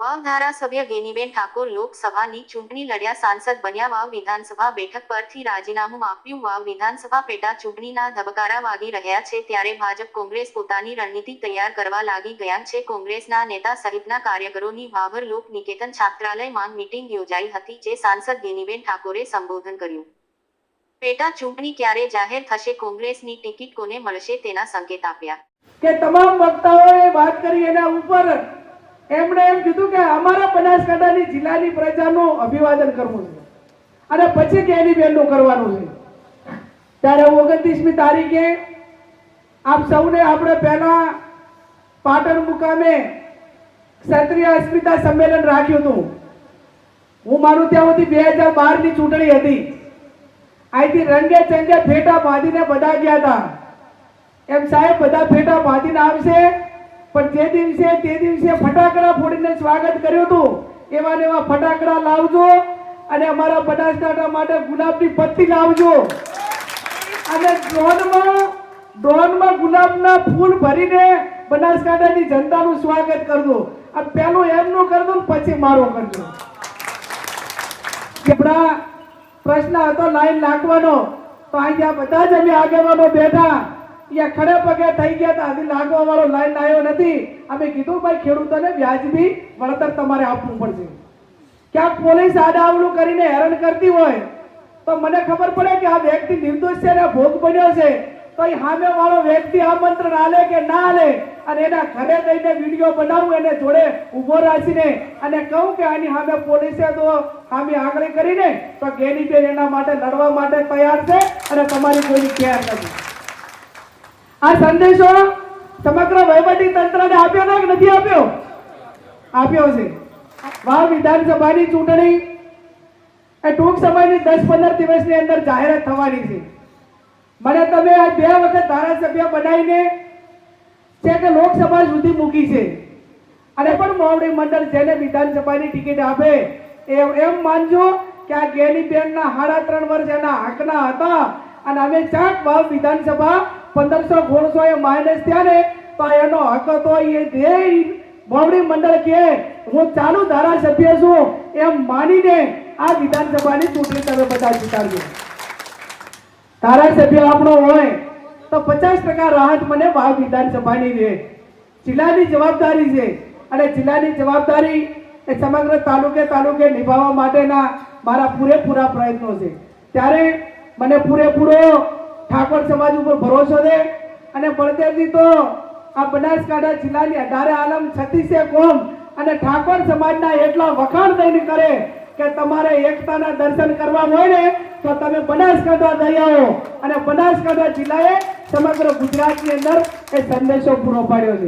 વાવ ધારાસભ્ય ગેનીબેન ઠાકોર લોકસભાની ચૂંટણી લડ્યા, સાંસદ બન્યા। વાવ વિધાનસભા બેઠક પરથી રાજીનામું આપ્યું। વાવ વિધાનસભા પેટા ચૂંટણીના ધબકારા વાગી રહ્યા છે, ત્યારે ભાજપ કોંગ્રેસ પોતાની રણનીતિ તૈયાર કરવા લાગી ગયા છે। કોંગ્રેસના નેતા સહિતના કાર્યકરોની ભાભર લોક નિકેતન છાત્રાલયમાં મીટિંગ યોજાઈ હતી, જે સાંસદ ગેનીબેન ઠાકોરે સંબોધન કર્યું। પેટા ચૂંટણી ક્યારે જાહેર થશે, કોંગ્રેસની ટિકિટ કોને મળશે તેના સંકેત આપ્યા કે તમામ વક્તાઓએ વાત કરી એના ઉપર એમણે એમ કીધું કે અમારા બનાસકાંઠાની જિલ્લાની પ્રજાનું અભિવાદન કરવું છે અને પછી ગેનીબેનનું કરવાનું છે। ત્યારે 29મી તારીખે આપ સૌને આપણે પહેલા પાટણ મુકામે ક્ષત્રિય અસ્મિતા સંમેલન રાખ્યું હતું। હું માનું ત્યાં સુધી 2012ની ચૂંટણી હતી। અહીંથી રંગે ચંગે ફેટા બાંધીને બધા ગયા હતા। એમ સાહેબ બધા ફેટા બાંધીને આવશે, પણ જે દિવસે ફટાકડા ફોડીને સ્વાગત કર્યું હતું એવા ને એવા ફટાકડા લાવજો અને અમારા બનાસકાંઠા માટે ગુલાબની પત્તી લાવજો અને ડ્રોનમાં ગુલાબના ફૂલ ભરીને બનાસકાંઠાની જનતાનું સ્વાગત કરજો। આ પહેલું એમનું કરજો પછી મારું કરજો। આપણા પ્રશ્ન હતો લાઈન નાખવાનો, તો અહીંયા બધા જ અમે આગેવાનો બેઠા ખડે પગે થઈ ગયા હતા, હજી લાગવા વાળો લાઈન આવ્યો નથી। અમે કીધું ભાઈ ખેડૂતોને વ્યાજબી વળતર તમારે આપવું પડશે। ક્યાંક પોલીસ આડાવડું કરીને હેરાન કરતી હોય તો મને ખબર પડે કે આ વ્યક્તિ નિર્દોષ છે અને ભોગ બન્યો છે, તો એ સામે વાળો વ્યક્તિ આમંત્રણ આલે કે ના આલે અને એના ઘરે જઈને વિડીયો બનાવું, એને જોડે ઉભો રાખીને અને કહું કે આની સામે પોલીસે તો સામે આગળ કરીને તો ગેનીબેન એના માટે લડવા માટે તૈયાર છે અને તમારી કોઈની કેર નથી। આ સંદેશો સમગ્ર વહીવટી તંત્રને આપ્યો કે નથી આપ્યો? આપ્યો છે। વાવ વિધાનસભાની ચૂંટણી એ ટૂંક સમયની 10-15 દિવસની અંદર જાહેરાત થવાની છે। મને તમે આ 2 વખત ધારાસભ્ય બનાવીને છે કે લોકસભા સુધી મૂકી છે અને પણ મોવડી મંડળ જેને વિધાનસભાની ટિકિટ આપે એમ માનજો કે આ ગેનીબેનના 3.5 વર્ષ એના હકના હતા અને અમે ચાક વાવ વિધાનસભા 1500-1600 એ માઇનસ થયા ને તો એનો હક હતો। એ મોવડી મંડળ કે હું ચાલુ ધારાસભ્ય છું એમ માનીને આ વિધાનસભાની ચૂંટણી તમે બધા જીતાડજો। ધારાસભ્ય આપણો હોય તો 50% રાહત મને વાવ વિધાનસભાની છે। જિલ્લાની જવાબદારી છે અને જિલ્લાની જવાબદારી એ સમગ્ર તાલુકે નિભાવવા માટેના મારા પૂરેપૂરા પ્રયત્નો છે। ત્યારે મને પૂરેપૂરો ઠાકોર સમાજ ઉપર ભરોસો છે અને બળદેવજી તો આ બનાસકાંઠા જિલ્લાની 18 આલમ 36 કોમ અને ઠાકોર સમાજના એટલા વખાણ થઈને કરે કે તમારે એકતાના દર્શન કરવા હોય ને તો તમે બનાસકાંઠા જઈ આવો અને બનાસકાંઠા જિલ્લાએ સમગ્ર ગુજરાતની અંદર એ સંદેશો પૂરો પાડ્યો છે।